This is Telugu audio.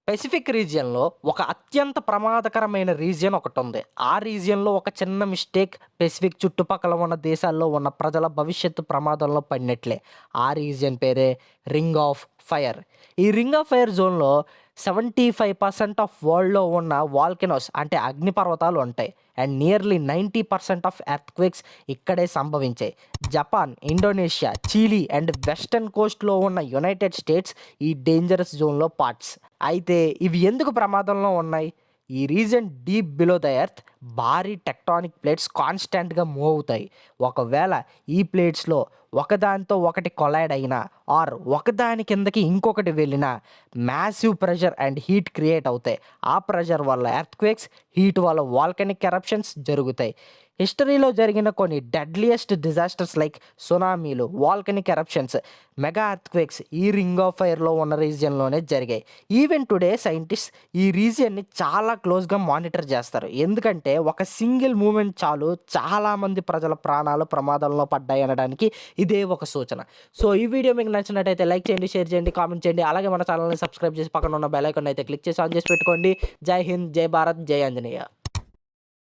పెసిఫిక్ రీజియన్‌లో ఒక అత్యంత ప్రమాదకరమైన రీజియన్ ఒకటుంది. ఆ రీజియన్‌లో ఒక చిన్న మిస్టేక్ పెసిఫిక్ చుట్టుపక్కల ఉన్న దేశాల్లో ఉన్న ప్రజల భవిష్యత్తు ప్రమాదంలో పడినట్లే. ఆ రీజియన్ పేరే రింగ్ ఆఫ్ ఫైర్. ఈ రింగ్ ఆఫ్ ఫైర్ జోన్‌లో 75% ఆఫ్ వరల్డ్‌లో ఉన్న వాల్కెనోస్ అంటే అగ్నిపర్వతాలు ఉంటాయి. అండ్ నియర్లీ 90% ఆఫ్ ఎర్త్‌క్వేక్స్ ఇక్కడే సంభవించాయి. Japan, Indonesia, Chile and western కోస్ట్‌లో ఉన్న యునైటెడ్ స్టేట్స్ ఈ డేంజరస్ జోన్‌లో పార్ట్స్. అయితే ఇవి ఎందుకు ప్రమాదంలో ఉన్నాయి? ఈ reason deep below the earth భారీ టెక్టానిక్ ప్లేట్స్ కాన్స్టెంట్‌గా మూవ్ అవుతాయి. ఒకవేళ ఈ ప్లేట్స్‌లో ఒకదానితో ఒకటి కొలైడ్ అయినా ఆర్ ఒకదాని కిందకి ఇంకొకటి వెళ్ళినా massive pressure and heat create అవుతాయి. ఆ ప్రెషర్ వల్ల ఎర్త్‌క్వేక్స్, హీట్ వల్ల వాల్కనిక్ ఎరప్షన్స్ జరుగుతాయి. హిస్టరీలో జరిగిన కొన్ని డెడ్లియెస్ట్ డిజాస్టర్స్ లైక్ సునామీలు, వాల్కనిక్ ఎరప్షన్స్, మెగా ఎర్త్‌క్వేక్స్ ఈ రింగ్ ఆఫ్ ఫైర్‌లో ఉన్న రీజియన్‌లోనే జరిగాయి. ఈవెన్ టుడే సైంటిస్ట్స్ ఈ రీజియన్‌ని చాలా క్లోజ్‌గా మానిటర్ చేస్తారు. ఎందుకంటే ఒక సింగిల్ మూవ్‌మెంట్ చాలు చాలామంది ప్రజల ప్రాణాలు ప్రమాదంలో పడ్డాయి అనడానికి ఇదే ఒక సూచన. సో ఈ వీడియో మీకు నచ్చినట్టయితే లైక్ చేయండి, షేర్ చేయండి, కామెంట్ చేయండి. అలాగే మన ఛానల్‌ని సబ్స్క్రైబ్ చేసి పక్కన ఉన్న బెల్ ఐకాన్ అయితే క్లిక్ చేసి ఆన్ చేసి పెట్టుకోండి. జై హింద్, జై భారత్, జై ఆంజనేయ.